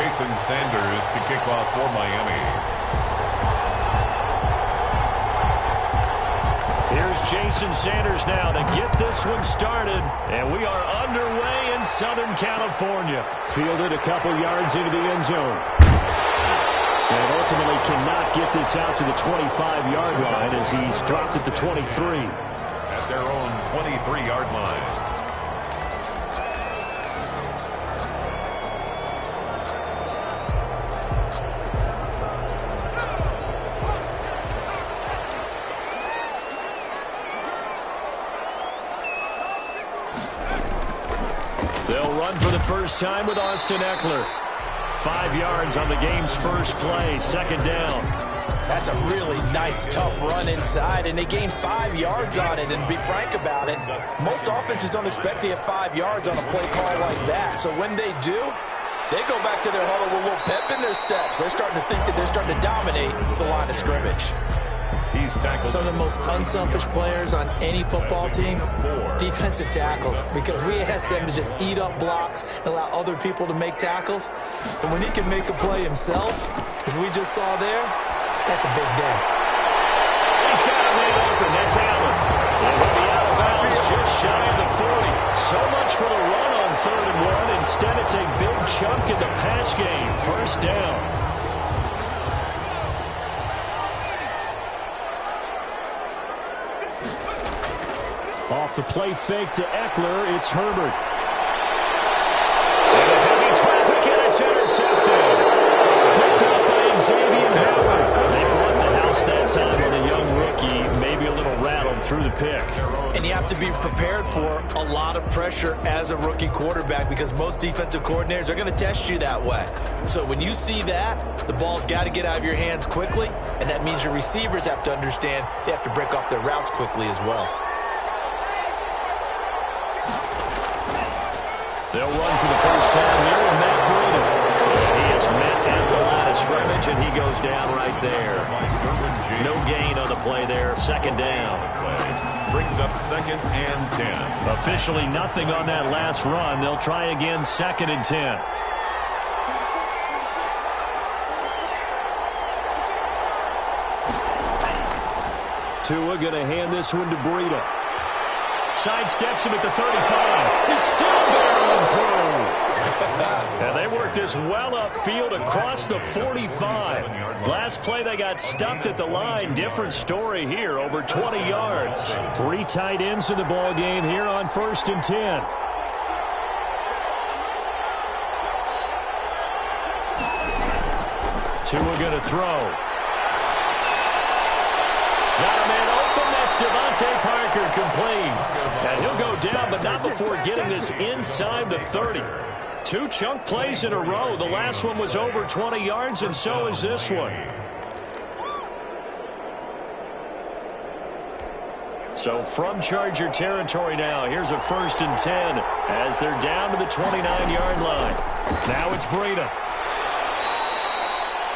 Jason Sanders to kick off for Miami. Here's Jason Sanders now to get this one started. And we are underway in Southern California. Fielded a couple yards into the end zone. And ultimately cannot get this out to the 25-yard line as he's dropped at the 23. At their own 23-yard line. They'll run for the first time with Austin Eckler. 5 yards on the game's first play, second down. That's a really nice, tough run inside, and they gained 5 yards on it. And to be frank about it, most offenses don't expect to get 5 yards on a play call like that. So when they do, they go back to their huddle with a little pep in their steps. They're starting to think that they're starting to dominate the line of scrimmage. He's tackled. Some of the most unselfish players on any football team, defensive tackles, because we ask them to just eat up blocks and allow other people to make tackles. And when he can make a play himself, as we just saw there, that's a big day. He's got a man open. That's Allen. And he'll be out of bounds just shy of the 40. So much for the run on 3rd and 1. Instead, it's a big chunk in the pass game. First down. Off the play fake to Eckler, it's Herbert. And a heavy traffic, and it's intercepted. Picked up by Xavier Howard. They brought the house that time on a young rookie, maybe a little rattled through the pick. And you have to be prepared for a lot of pressure as a rookie quarterback because most defensive coordinators are going to test you that way. So when you see that, the ball's got to get out of your hands quickly, and that means your receivers have to understand they have to break off their routes quickly as well. They'll run for the first time here with Matt Breida. He is met at the line of scrimmage, and he goes down right there. No gain on the play there. Second down. Brings up 2nd and 10. Officially nothing on that last run. They'll try again 2nd and 10. Tua going to hand this one to Breida. Sidesteps him at the 35. He's still barreling through. And they work this well upfield across the 45. Last play they got stuffed at the line. Different story here, over 20 yards. 3 tight ends in the ball game here on 1st and 10. Tua going to throw. Got a man open. That's Devontae Parker complete. And he'll go down, but not before getting this inside the 30. 2 chunk plays in a row. The last one was over 20 yards, and so is this one. So from Charger territory now, here's a 1st and 10 as they're down to the 29-yard line. Now it's Breida.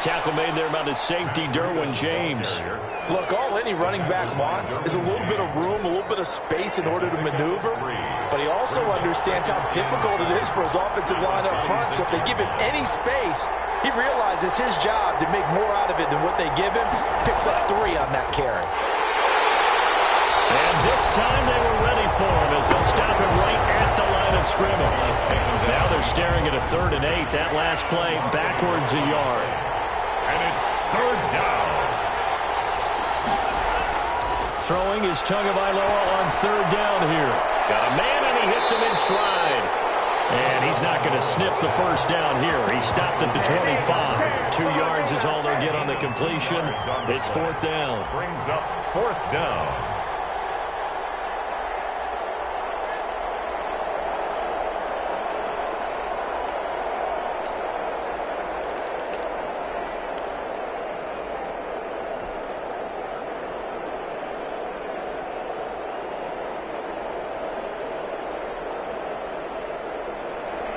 Tackle made there by the safety, Derwin James. Look, all any running back wants is a little bit of room, a little bit of space in order to maneuver. But he also understands how difficult it is for his offensive line up front. So if they give him any space, he realizes his job to make more out of it than what they give him. Picks up 3 on that carry. And this time they were ready for him as they'll stop him right at the line of scrimmage. Now they're staring at a 3rd and 8. That last play backwards a yard. And it's 3rd down. Throwing is Tagovailoa on 3rd down here. Got a man, and he hits him in stride. And he's not going to sniff the first down here. He stopped at the 25. 2 yards is all they'll get on the completion. It's 4th down. Brings up 4th down.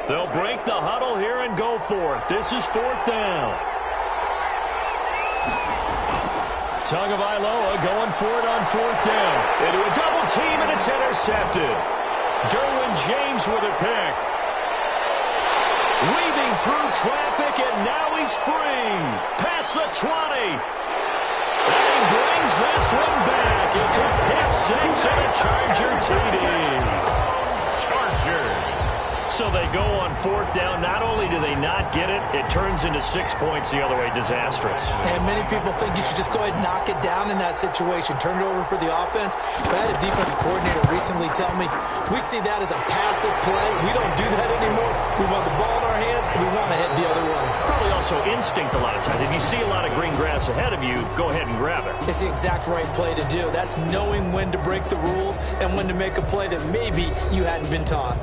They'll break the huddle here and go for it. This is 4th down. Tagovailoa going for it on 4th down. Into a double team, and it's intercepted. Derwin James with a pick. Weaving through traffic, and now he's free. Past the 20. And he brings this one back. It's a pick six and a Charger TD. Chargers. So they go on fourth down. Not only do they not get it, it turns into 6 points the other way. Disastrous. And many people think you should just go ahead and knock it down in that situation. Turn it over for the offense. But I had a defensive coordinator recently tell me, we see that as a passive play. We don't do that anymore. We want the ball in our hands, and we want to head the other way. Probably also instinct a lot of times. If you see a lot of green grass ahead of you, go ahead and grab it. It's the exact right play to do. That's knowing when to break the rules and when to make a play that maybe you hadn't been taught.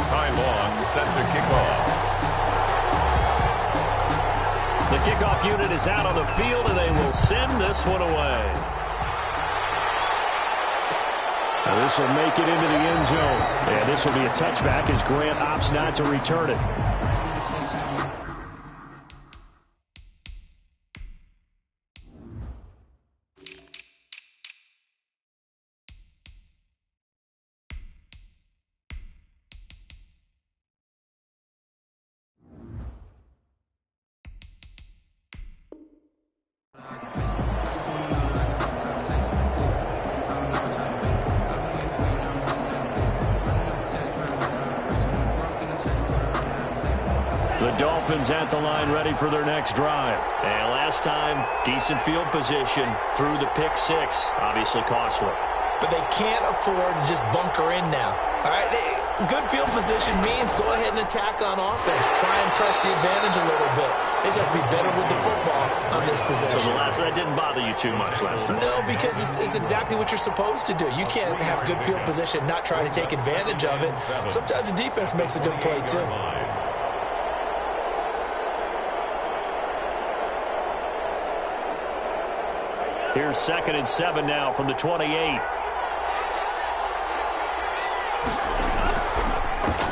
Ty Long set to kick off. The kickoff unit is out on the field, and they will send this one away. Now this will make it into the end zone. And this will be a touchback as Grant opts not to return it. The Dolphins at the line ready for their next drive. And last time, decent field position through the pick six. Obviously costly. But they can't afford to just bunker in now. All right, good field position means go ahead and attack on offense. Try and press the advantage a little bit. They just have to be better with the football on this possession. So that didn't bother you too much last time? No, because it's exactly what you're supposed to do. You can't have good field position, not try to take advantage of it. Sometimes the defense makes a good play, too. Here's 2nd and 7 now from the 28.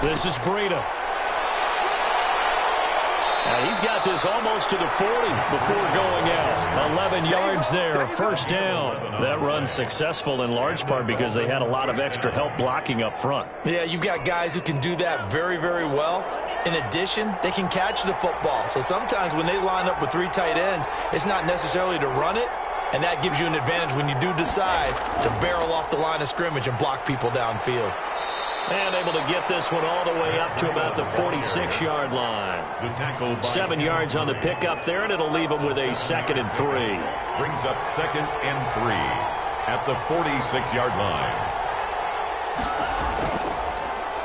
This is Breida. And he's got this almost to the 40 before going out. 11 yards there, first down. That run's successful in large part because they had a lot of extra help blocking up front. Yeah, you've got guys who can do that very, very well. In addition, they can catch the football. So sometimes when they line up with 3 tight ends, it's not necessarily to run it. And that gives you an advantage when you do decide to barrel off the line of scrimmage and block people downfield. And able to get this one all the way up to about the 46-yard line. 7 yards on the pickup there, and it'll leave them with a 2nd and 3. Brings up 2nd and 3 at the 46-yard line.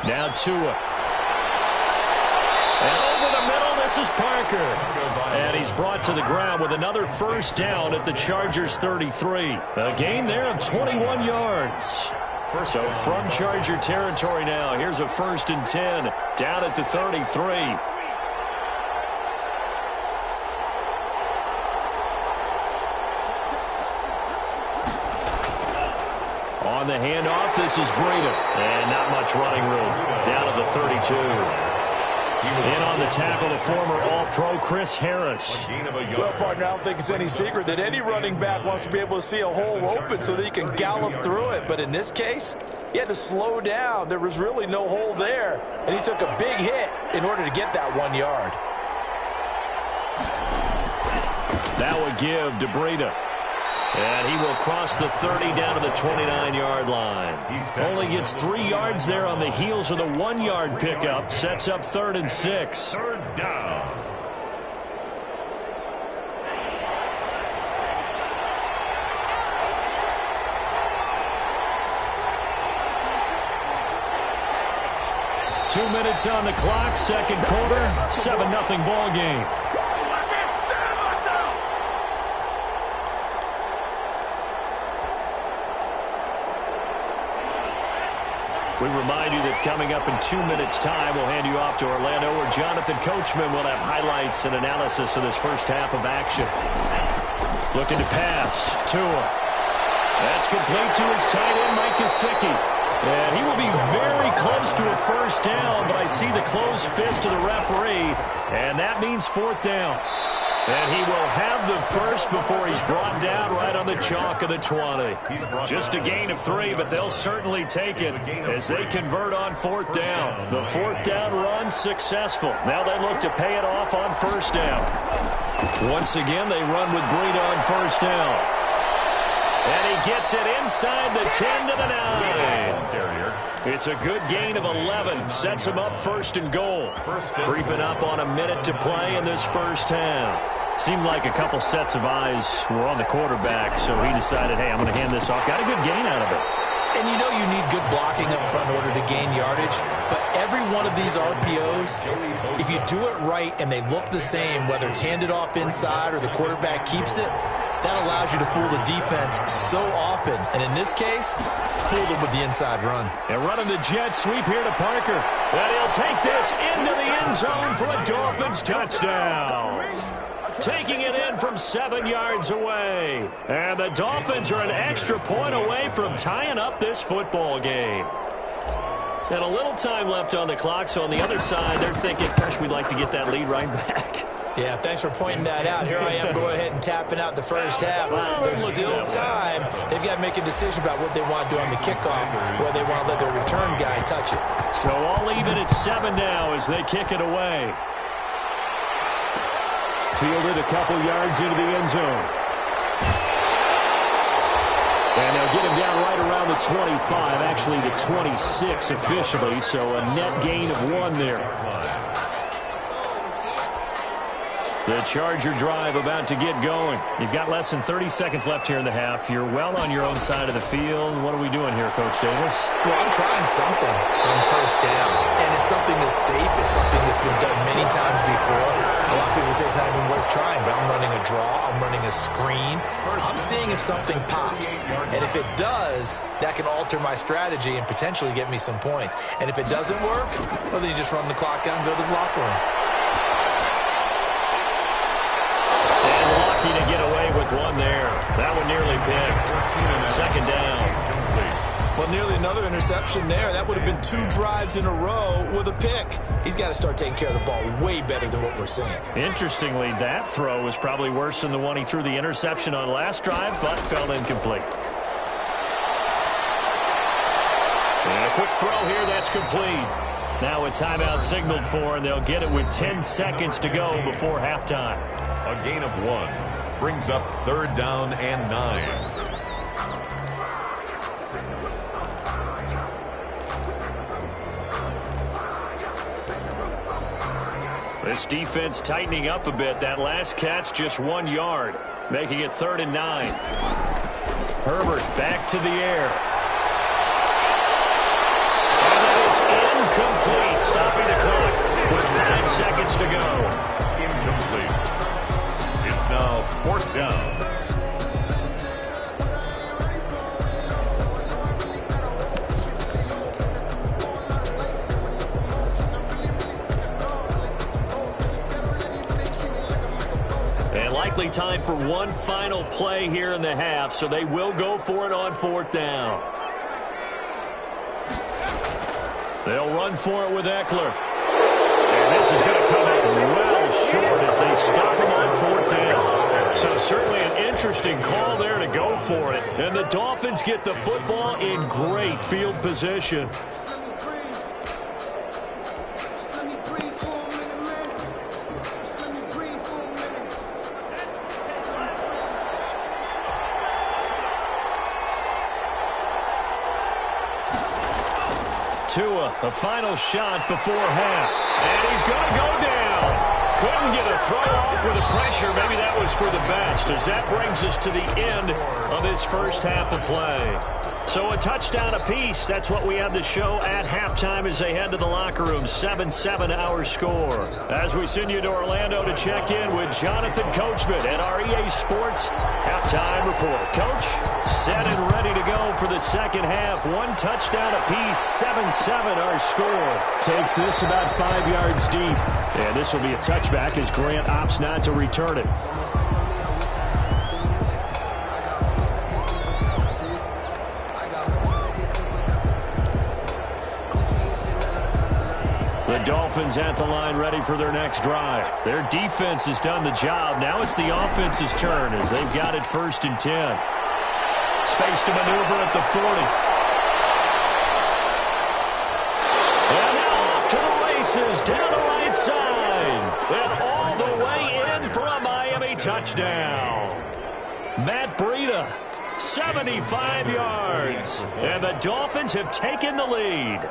Now Tua. And over the middle, this is Parker. And he's brought to the ground with another first down at the Chargers 33. A gain there of 21 yards. So from Charger territory now, here's a 1st and 10 down at the 33. On the handoff, this is Breida. And not much running room. Down at the 32. In on the tackle, the former All-Pro Chris Harris. Well, partner, I don't think it's any secret that any running back wants to be able to see a hole open so that he can gallop through it. But in this case, he had to slow down. There was really no hole there. And he took a big hit in order to get that 1 yard. That would give to Breida. And he will cross the 30 down to the 29-yard line. Only gets 3 yards there on the heels of the 1-yard pickup. Sets up 3rd and 6. 3rd down. Two minutes on the clock, second quarter, 7-0 ball game. We remind you that coming up in 2 minutes' time, we'll hand you off to Orlando, where Jonathan Coachman will have highlights and analysis of this first half of action. Looking to pass. Tua. That's complete to his tight end, Mike Gesicki. And he will be very close to a first down, but I see the closed fist of the referee, and that means 4th down. And he will have the first before he's brought down right on the chalk of the 20. Just a gain of 3, but they'll certainly take it as they convert on 4th down. The 4th down run successful. Now they look to pay it off on 1st down. Once again, they run with Breida on 1st down. And he gets it inside the 10 to the 9. It's a good gain of 11. Sets him up 1st and goal. Creeping up on a minute to play in this first half. Seemed like a couple sets of eyes were on the quarterback, so he decided, hey, I'm going to hand this off. Got a good gain out of it. And you know you need good blocking up front in order to gain yardage. But every one of these RPOs, if you do it right and they look the same, whether it's handed off inside or the quarterback keeps it, that allows you to fool the defense so often. And in this case, fooled them with the inside run. And running the jet sweep here to Parker. And he'll take this into the end zone for a Dolphins touchdown. Taking it in from 7 yards away. And the Dolphins are an extra point away from tying up this football game. And a little time left on the clock, so on the other side, they're thinking, gosh, we'd like to get that lead right back. Yeah, thanks for pointing that out. Here I am going ahead and tapping out the first half. There's still time. They've got to make a decision about what they want to do on the kickoff, whether they want to let their return guy touch it. So all even at 7 now as they kick it away. Fielded a couple yards into the end zone. And they'll get him down right around the 25, actually the 26 officially, so a net gain of 1 there. The Charger drive about to get going. You've got less than 30 seconds left here in the half. You're well on your own side of the field. What are we doing here, Coach Davis? Well, I'm trying something on 1st down. And it's something that's safe. It's something that's been done many times before. A lot of people say it's not even worth trying, but I'm running a draw. I'm running a screen. I'm seeing if something pops. And if it does, that can alter my strategy and potentially get me some points. And if it doesn't work, well, then you just run the clock out and go to the locker room. To get away with 1 there. That one nearly picked. 2nd down. Well, nearly another interception there. That would have been 2 drives in a row with a pick. He's got to start taking care of the ball way better than what we're seeing. Interestingly, that throw was probably worse than the one he threw the interception on last drive, but fell incomplete. And a quick throw here, that's complete. Now a timeout signaled for, and they'll get it with 10 seconds to go before halftime. A gain of 1 brings up 3rd down and 9. This defense tightening up a bit. That last catch just 1 yard, making it 3rd and 9. Herbert back to the air. And that is incomplete, stopping the clock with 5 seconds to go. Incomplete. It's now 4th down. And likely time for one final play here in the half, so they will go for it on 4th down. They'll run for it with Eckler. And this is going to come up well short as they stop him on 4th down. So certainly an interesting call there to go for it. And the Dolphins get the football in great field position. Tua, a final shot before half. And he's going to go down. Couldn't get a throw off with the pressure. Maybe that was for the best, as that brings us to the end of this first half of play. So a touchdown apiece. That's what we have to show at halftime as they head to the locker room. 7-7 our score. As we send you to Orlando to check in with Jonathan Coachman at our EA Sports Halftime Report. Coach, set and ready to go for the second half. 1 touchdown apiece. 7-7 our score. Takes this about 5 yards deep. And this will be a touchback as Grant opts not to return it. The Dolphins at the line ready for their next drive. Their defense has done the job. Now it's the offense's turn as they've got it 1st and 10. Space to maneuver at the 40. And now off to the races down the right side. And all the way in for a Miami touchdown. Matt Breida, 75 yards. And the Dolphins have taken the lead.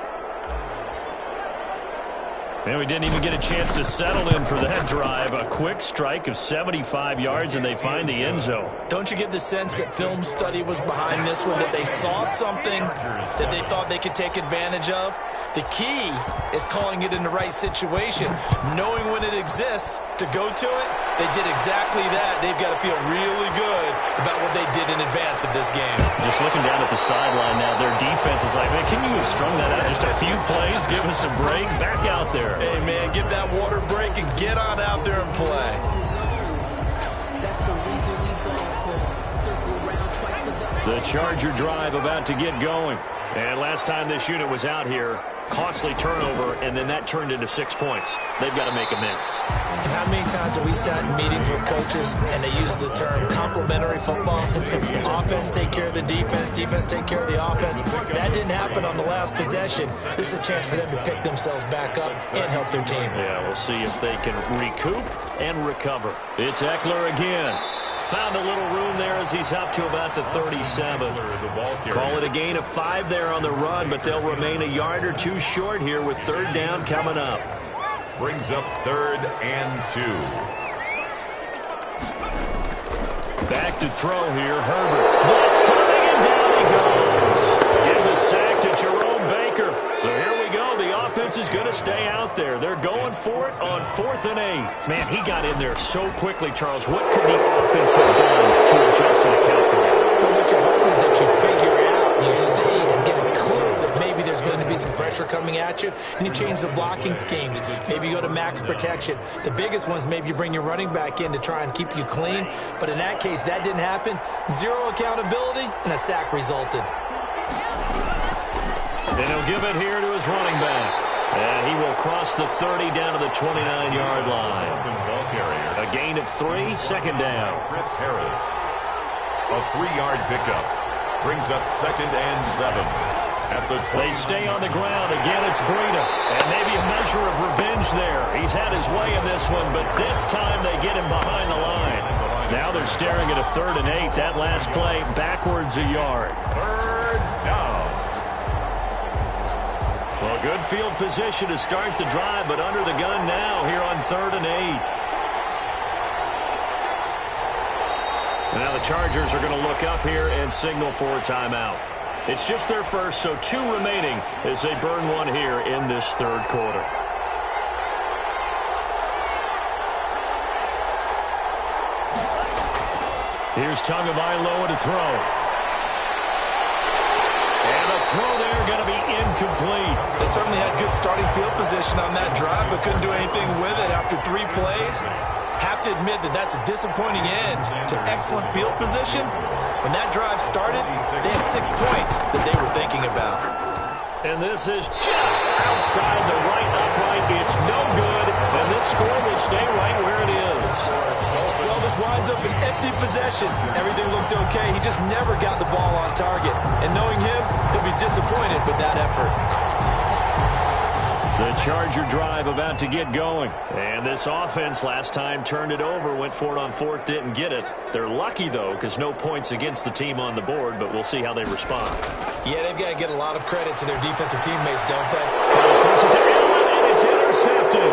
And we didn't even get a chance to settle in for that drive. A quick strike of 75 yards, and they find the end zone. Don't you get the sense that film study was behind this one, that they saw something that they thought they could take advantage of? The key is calling it in the right situation, knowing when it exists to go to it. They did exactly that. They've got to feel really good about what they did in advance of this game. Just looking down at the sideline now, their defense is like, man, can you have strung that out just a few plays? Give us a break. Back out there. Hey, man, give that water break and get on out there and play. The Charger drive about to get going. And last time this unit was out here, costly turnover, and then that turned into 6 points. They've got to make amends. And how many times have we sat in meetings with coaches and they use the term complementary football? Offense take care of the defense, defense take care of the offense. That didn't happen on the last possession. This is a chance for them to pick themselves back up and help their team. Yeah, we'll see if they can recoup and recover. It's Eckler again. Found a little room there as he's up to about the 37. Call it a gain of 5 there on the run, but they'll remain a yard or two short here with 3rd down coming up. Brings up 3rd and 2. Back to throw here, Herbert. Blitz coming, and down he goes. Give the sack to Jerome Baker. So here we go. The offense is going to stay out there. They're going for it on 4th and 8. Man, he got in there so quickly, Charles. What could the offense have done to adjust and account for that? But what you're hoping is that you figure out, you see, and get a clue that maybe there's going to be some pressure coming at you, and you change the blocking schemes. Maybe you go to max protection. The biggest one is maybe you bring your running back in to try and keep you clean. But in that case, that didn't happen. 0 accountability, and a sack resulted. And he'll give it here to his running back. And he will cross the 30 down to the 29-yard line. A gain of 3, 2nd down. Chris Harris. A 3-yard pickup. Brings up 2nd and 7. At the 20. They stay on the ground. Again, it's Breida. And maybe a measure of revenge there. He's had his way in this one, but this time they get him behind the line. Now they're staring at a 3rd and 8. That last play backwards a yard. 3rd down. Well, good field position to start the drive, but under the gun now here on 3rd and 8. Now the Chargers are going to look up here and signal for a timeout. It's just their first, so 2 remaining as they burn one here in this 3rd quarter. Here's Tagovailoa to throw. And the throw there going to be incomplete. They certainly had good starting field position on that drive, but couldn't do anything with it after 3 plays. Have to admit that that's a disappointing end to excellent field position. When that drive started, they had 6 points that they were thinking about. And this is just outside the right upright. It's no good, and this score will stay right where it is. Well, this winds up an empty possession. Everything looked okay. He just never got the ball on target. And knowing him, he'll be disappointed with that effort. The Charger drive about to get going. And this offense last time turned it over, went for it on 4th, didn't get it. They're lucky, though, because no points against the team on the board, but we'll see how they respond. Yeah, they've got to get a lot of credit to their defensive teammates, don't they? Trying to force it to Allen, and it's intercepted.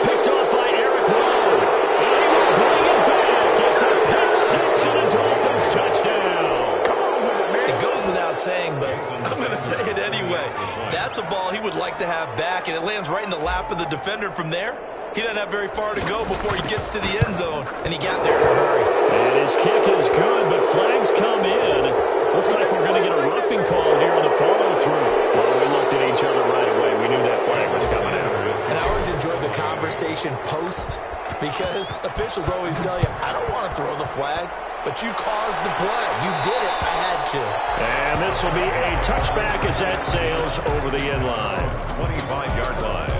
Picked off by Eric Rowe. And he will bring it back. It's a pick 6 and a Dolphins touchdown. It goes without saying, but I'm going to say it anyway. That's a ball he would like to have back, and it lands right in the lap of the defender from there. He doesn't have very far to go before he gets to the end zone, and he got there in a hurry. And his kick is good, but flags come in. Looks like we're going to get a roughing call here on the follow-through. Well, we looked at each other right away. We knew that flag was coming out. And I always enjoy the conversation post, because officials always tell you, I don't want to throw the flag, but you caused the play. You did it. I had to. And this will be a touchback as that sails over the end line. 25-yard line.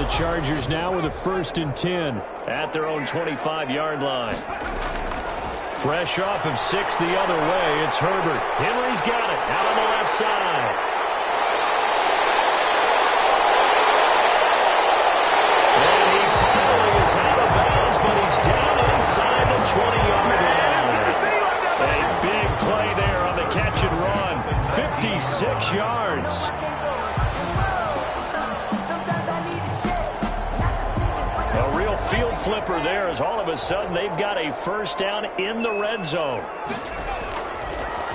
Chargers now with a 1st and 10 at their own 25-yard line. Fresh off of 6 the other way, it's Herbert. Henry's got it out on the left side. And he finally is out of bounds, but he's down inside the 20-yard line. A big play there on the catch and run. 56 yards. A real field flipper there as all of a sudden they've got a 1st down in the red zone.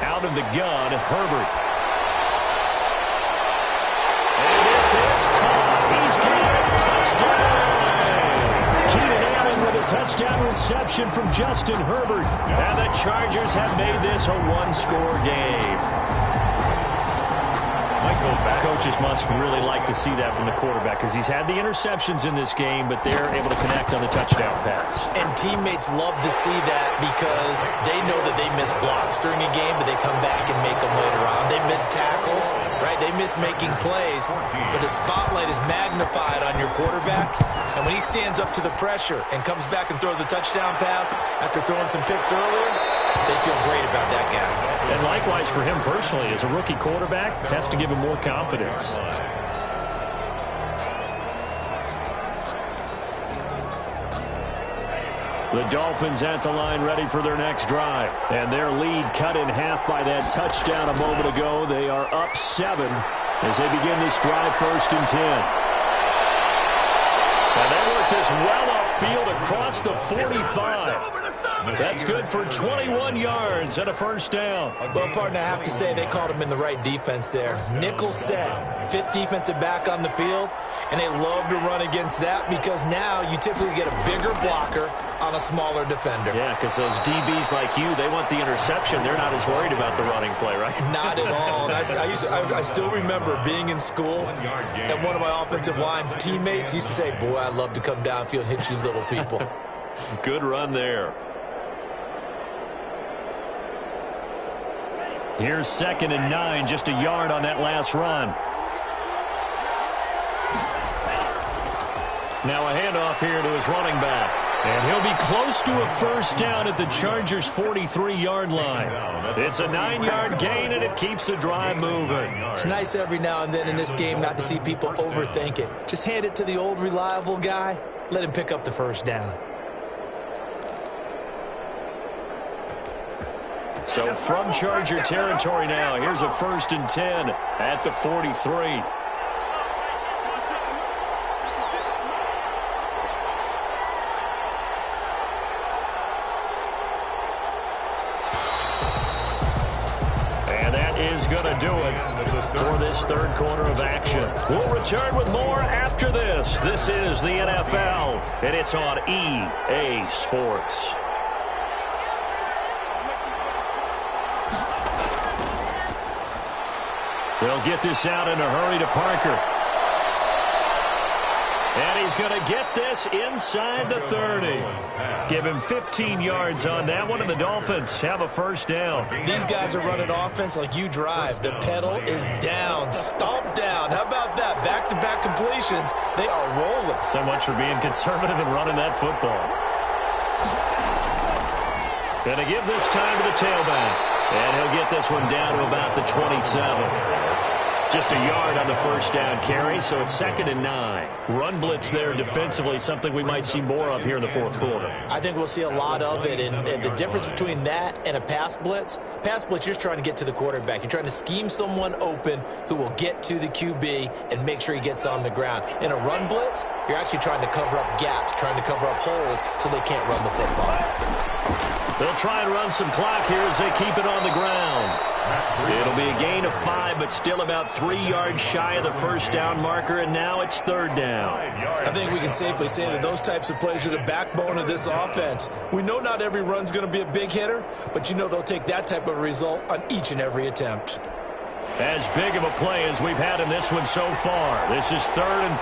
Out of the gun, Herbert. And this is caught. He's got a touchdown. Keenan Allen with a touchdown reception from Justin Herbert. And the Chargers have made this a one-score game. Coaches must really like to see that from the quarterback because he's had the interceptions in this game, but they're able to connect on the touchdown pass. And teammates love to see that because they know that they miss blocks during a game, but they come back and make them later on. They miss tackles, right? They miss making plays, but the spotlight is magnified on your quarterback. And when he stands up to the pressure and comes back and throws a touchdown pass after throwing some picks earlier, they feel great about that guy. And likewise for him personally, as a rookie quarterback, has to give him more confidence. The Dolphins at the line ready for their next drive. And their lead cut in half by that touchdown a moment ago. They are up 7 as they begin this drive 1st and 10. And they work this well upfield across the 45. That's good for 21 yards and a 1st down. Well, partner, I have to say they called him in the right defense there. Nickel set, 5th defensive back on the field, and they love to run against that because now you typically get a bigger blocker on a smaller defender. Yeah, because those DBs like you, they want the interception. They're not as worried about the running play, right? Not at all. I still remember being in school, and one of my offensive line teammates used to say, boy, I'd love to come downfield and hit you little people. Good run there. Here's 2nd and 9, just a yard on that last run. Now a handoff here to his running back. And he'll be close to a 1st down at the Chargers' 43-yard line. It's a 9-yard gain, and it keeps the drive moving. It's nice every now and then in this game not to see people overthink it. Just hand it to the old reliable guy. Let him pick up the 1st down. So from Charger territory now, here's a 1st and 10 at the 43. And that is going to do it for this 3rd quarter of action. We'll return with more after this. This is the NFL, and it's on EA Sports. They'll get this out in a hurry to Parker. And he's going to get this inside the 30. Give him 15 yards on that one, and the Dolphins have a 1st down. These guys are running offense like you drive. The pedal is down, stomp down. How about that? Back-to-back completions. They are rolling. So much for being conservative and running that football. Going to give this time to the tailback. And he'll get this one down to about the 27. Just a yard on the 1st down carry, so it's 2nd and 9. Run blitz there defensively, something we might see more of here in the 4th quarter. I think we'll see a lot of it, and the difference between that and a pass blitz, you're just trying to get to the quarterback. You're trying to scheme someone open who will get to the QB and make sure he gets on the ground. In a run blitz, you're actually trying to cover up gaps, trying to cover up holes so they can't run the football. They'll try and run some clock here as they keep it on the ground. It'll be a gain of 5, but still about 3 yards shy of the 1st down marker, and now it's 3rd down. I think we can safely say that those types of plays are the backbone of this offense. We know not every run's going to be a big hitter, but you know they'll take that type of result on each and every attempt. As big of a play as we've had in this one so far. This is 3rd and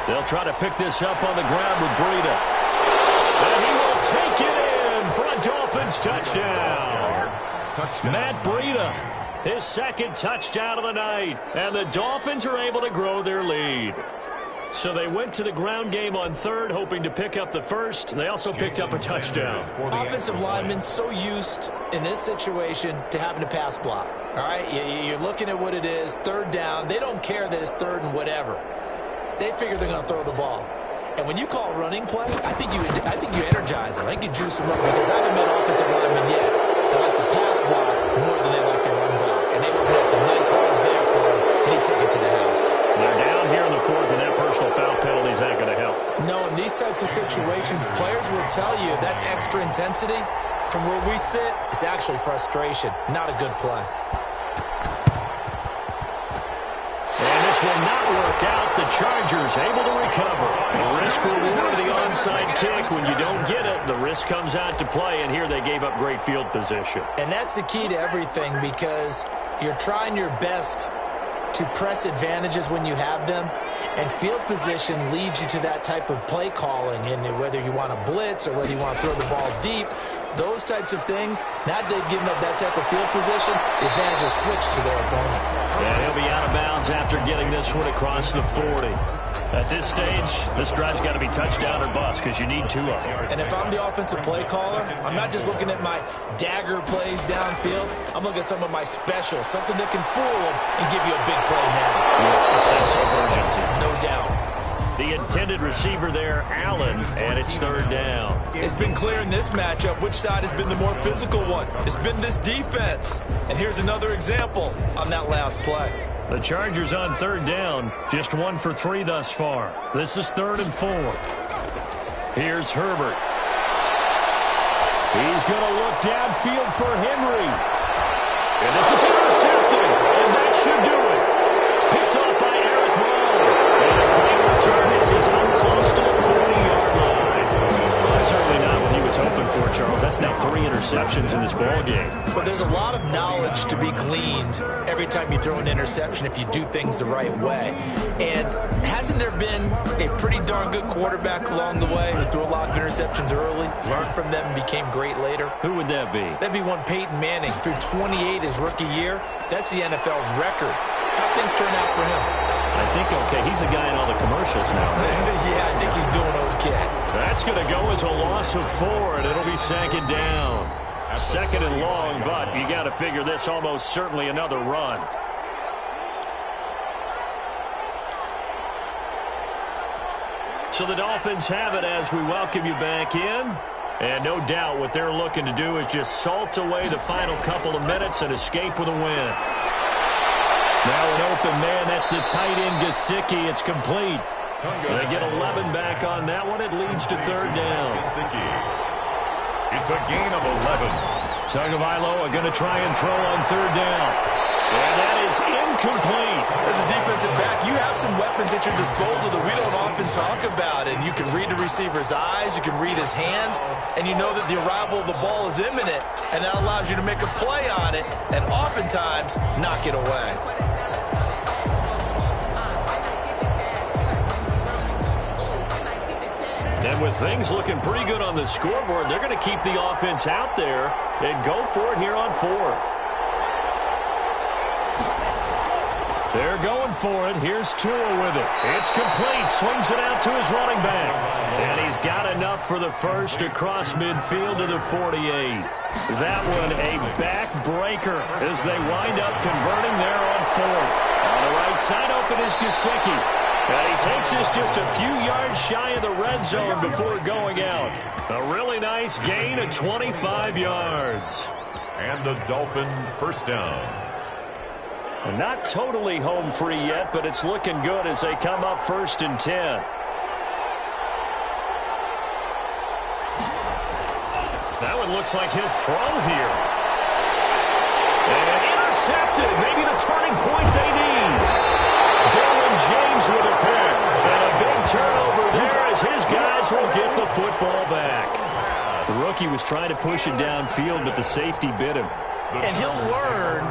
3. They'll try to pick this up on the ground with Breida. And he will take it in for a Dolphins touchdown. Matt Breida his second touchdown of the night. And the Dolphins are able to grow their lead. So they went to the ground game on third, hoping to pick up the first. They also picked up a touchdown. Offensive linemen so used in this situation to having a pass block. All right, you're looking at what it is, third down. They don't care that it's third and whatever. They figure they're going to throw the ball. And when you call a running play, I think you energize them. I think you juice them up, because I haven't met offensive linemen yet that likes to pass block more than they like to run block. And they opened up some nice holes there for him, and he took it to the house. They're down here in the fourth, and that personal foul penalty is not going to help. No, in these types of situations, players will tell you that's extra intensity. From where we sit, it's actually frustration. Not a good play. And this will not work out. The Chargers able to recover. The risk reward of the onside kick. When you don't get it, the risk comes out to play, and here they gave up great field position. And that's the key to everything, because you're trying your best to press advantages when you have them, and field position leads you to that type of play calling. And whether you want to blitz or whether you want to throw the ball deep, those types of things, now that they've given up that type of field position, the advantage is switched to their opponent. And he'll be out of bounds after getting this one across the 40. At this stage, this drive's got to be touchdown or bust, because you need two of them. And if I'm the offensive play caller, I'm not just looking at my dagger plays downfield. I'm looking at some of my specials, something that can fool them and give you a big play now. With a sense of urgency. No doubt. The intended receiver there, Allen, and it's third down. It's been clear in this matchup which side has been the more physical one. It's been this defense. And here's another example on that last play. The Chargers on third down, just 1 for 3 thus far. This is 3rd and 4. Here's Herbert. He's going to look downfield for Henry. And this is intercepted, and that should do it. Picked off by Eric Rowe. And a clean return. This is up close to the 40-yard line. That's certainly not what he was hoping for, Charles. That's now 3 interceptions in this ballgame. But there's a lot of knowledge to be gleaned every time you throw an interception if you do things the right way. And hasn't there been a pretty darn good quarterback along the way who threw a lot of interceptions early, learned from them, and became great later? Who would that be? That'd be one Peyton Manning. Threw 28 his rookie year. That's the NFL record. How'd things turn out for him? I think okay. He's a guy in all the commercials now. Yeah, I think he's doing okay. That's going to go as a loss of 4, and it'll be 2nd down. 2nd and long, but you got to figure this almost certainly another run. So the Dolphins have it as we welcome you back in. And no doubt what they're looking to do is just salt away the final couple of minutes and escape with a win. Now an open man, that's the tight end Gesicki. It's complete. They get 11 back on that one. It leads to 3rd down. It's a gain of 11. Tagovailoa going to try and throw on 3rd down. And that is incomplete. As a defensive back, you have some weapons at your disposal that we don't often talk about. And you can read the receiver's eyes, you can read his hands, and you know that the arrival of the ball is imminent. And that allows you to make a play on it and oftentimes knock it away. And with things looking pretty good on the scoreboard, they're going to keep the offense out there and go for it here on 4th. They're going for it. Here's Tua with it. It's complete. Swings it out to his running back. And he's got enough for the first across midfield to the 48. That one a backbreaker as they wind up converting there on 4th. On the right side open is Gesicki. And he takes this just a few yards shy of the red zone before going out. A really nice gain of 25 yards. And a Dolphin first down. Not totally home free yet, but it's looking good as they come up 1st and 10. That one looks like he'll throw here. And intercepted. Maybe the turning point they need. Dylan James with a pick. And a big turnover there as his guys will get the football back. The rookie was trying to push it downfield, but the safety bit him. And he'll learn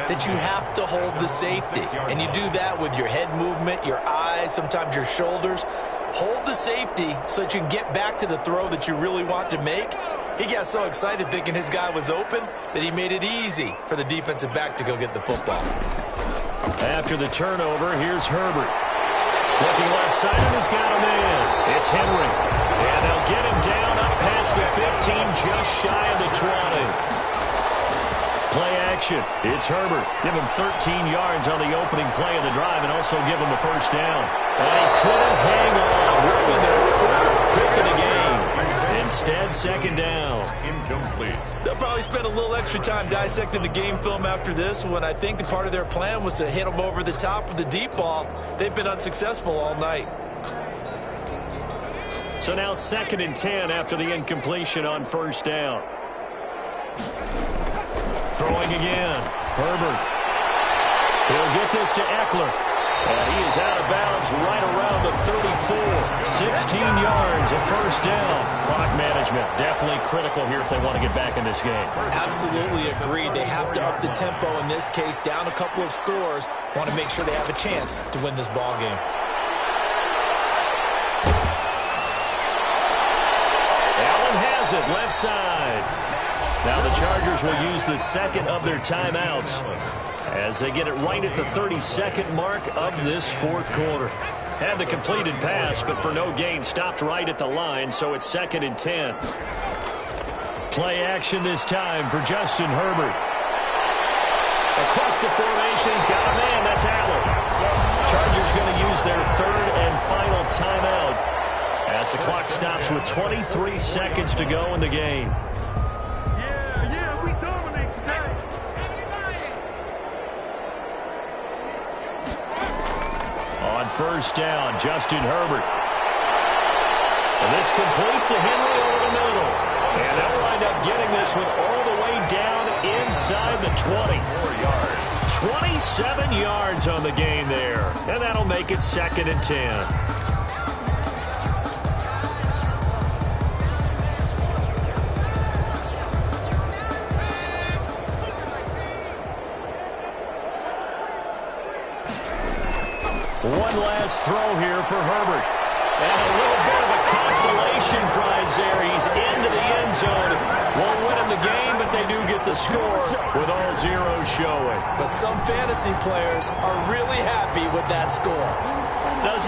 that you have to hold the safety. And you do that with your head movement, your eyes, sometimes your shoulders. hold the safety so that you can get back to the throw that you really want to make. He got so excited thinking his guy was open that he made it easy for the defensive back to go get the football. After the turnover, here's Herbert. Looking left side, and he's got a man. It's Henry. And they'll get him down up past the 15, just shy of the 20. Play action. It's Herbert. Give him 13 yards on the opening play of the drive and also give him a first down. And he couldn't hang on. Would have been their fourth pick of the game. Instead, second down. Incomplete. They'll probably spend a little extra time dissecting the game film after this one. I think the part of their plan was to hit them over the top with the deep ball. They've been unsuccessful all night. So now 2nd and 10 after the incompletion on first down. Throwing again. Herbert. He'll get this to Eckler. And he is out of bounds right around the 34. 16 yards, a first down. Clock management definitely critical here if they want to get back in this game. Absolutely agreed. They have to up the tempo in this case, down a couple of scores. Want to make sure they have a chance to win this ball game. Allen has it, left side. Now the Chargers will use the second of their timeouts as they get it right at the 32nd mark of this fourth quarter. Had the completed pass, but for no gain, stopped right at the line, so it's 2nd and 10. Play action this time for Justin Herbert. Across the formation, he's got a man. That's Allen. Chargers going to use their third and final timeout as the clock stops with 23 seconds to go in the game. On first down, Justin Herbert. And this complete to Henry over the middle. And they'll wind up getting this one all the way down inside the 20. 27 yards on the game there. And that'll make it 2nd and 10. One last throw here for Herbert. And a little bit of a consolation prize there. He's into the end zone. Won't win him the game, but they do get the score with all zeros showing. But some fantasy players are really happy with that score. Doesn't